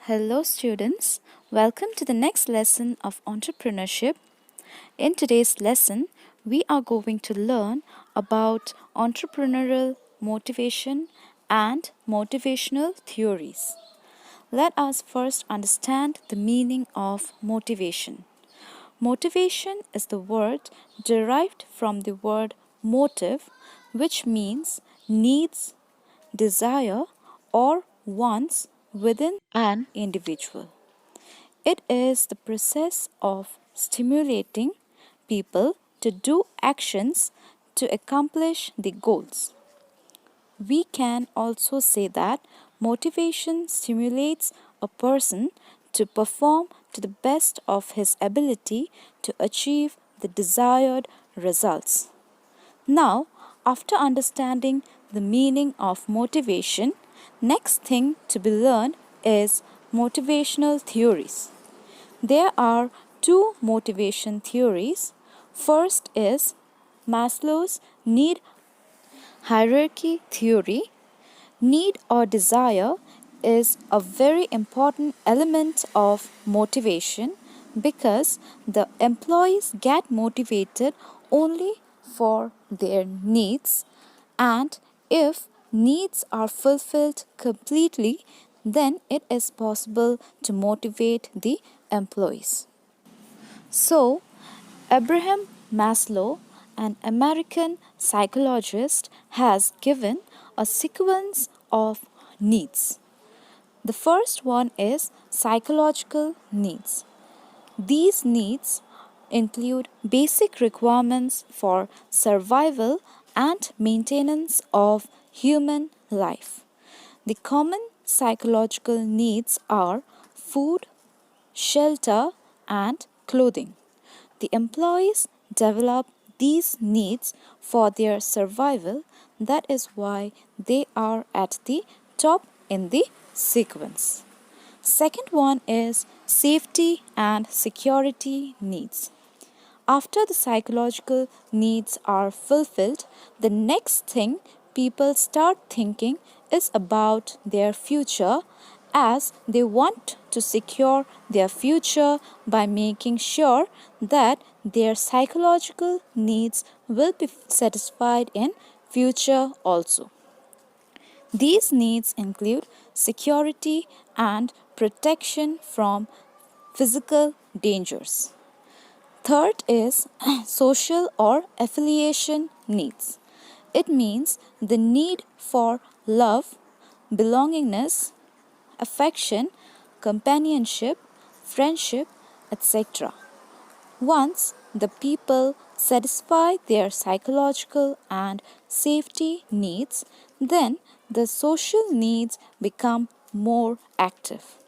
Hello, students. Welcome to the next lesson of entrepreneurship. In today's lesson, we are going to learn about entrepreneurial motivation and motivational theories. Let us first understand the meaning of motivation. Motivation is the word derived from the word motive, which means needs, desire, or wants within an individual. It is the process of stimulating people to do actions to accomplish the goals. We can also say that motivation stimulates a person to perform to the best of his ability to achieve the desired results. Now, after understanding the meaning of motivation, next thing to be learned is motivational theories. There are two motivation theories. First is Maslow's need hierarchy theory. Need or desire is a very important element of motivation because the employees get motivated only for their needs, and if needs are fulfilled completely, then it is possible to motivate the employees. So, Abraham Maslow, an American psychologist, has given a sequence of needs. The first one is psychological needs. These needs include basic requirements for survival and maintenance of human life. The common psychological needs are food, shelter, and clothing. The employees develop these needs for their survival. That is why they are at the top in the sequence. Second one is safety and security needs. After the psychological needs are fulfilled, the next thing people start thinking is about their future, as they want to secure their future by making sure that their psychological needs will be satisfied in future also. These needs include security and protection from physical dangers. Third is social or affiliation needs. It means the need for love, belongingness, affection, companionship, friendship, etc. Once the people satisfy their psychological and safety needs, then the social needs become more active.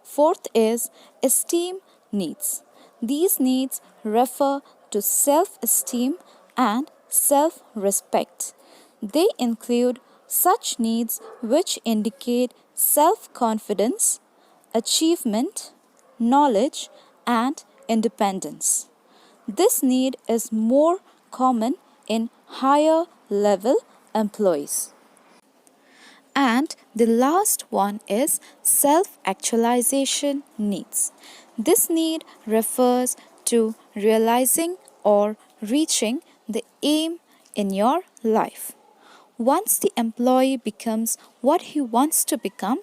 Fourth is esteem needs. These needs refer to self esteem and self respect. They include such needs which indicate self confidence, achievement, knowledge, and independence. This need is more common in higher level employees. And the last one is self actualization needs. This need refers to realizing or reaching the aim in your life. Once the employee becomes what he wants to become,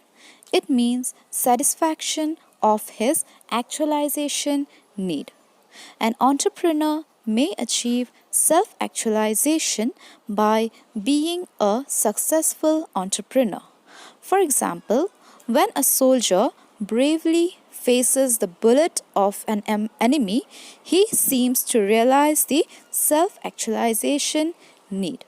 it means satisfaction of his actualization need. An entrepreneur may achieve self actualization by being a successful entrepreneur. For example, when a soldier bravely faces the bullet of an enemy, he seems to realize the self actualization need.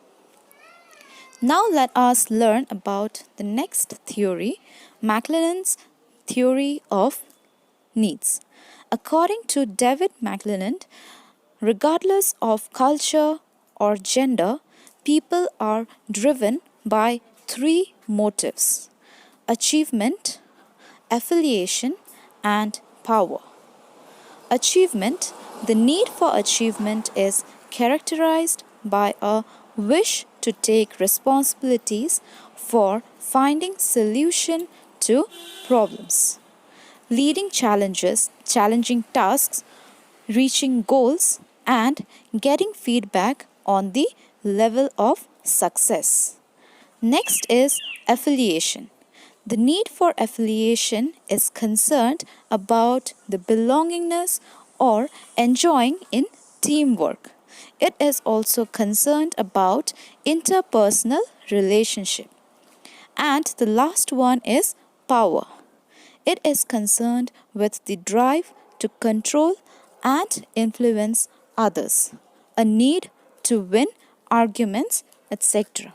Now let us learn about the next theory, McClelland's theory of needs. According to David McClelland, regardless of culture or gender, people are driven by three motives: achievement, affiliation, and power. Achievement. The need for achievement is characterized by a wish to take responsibilities for finding solution to problems, leading challenges, challenging tasks, reaching goals, and getting feedback on the level of success. Next is affiliation. The need for affiliation is concerned about the belongingness or enjoying in teamwork. It is also concerned about interpersonal relationship. And the last one is power. It is concerned with the drive to control and influence others, a need to win arguments, etc.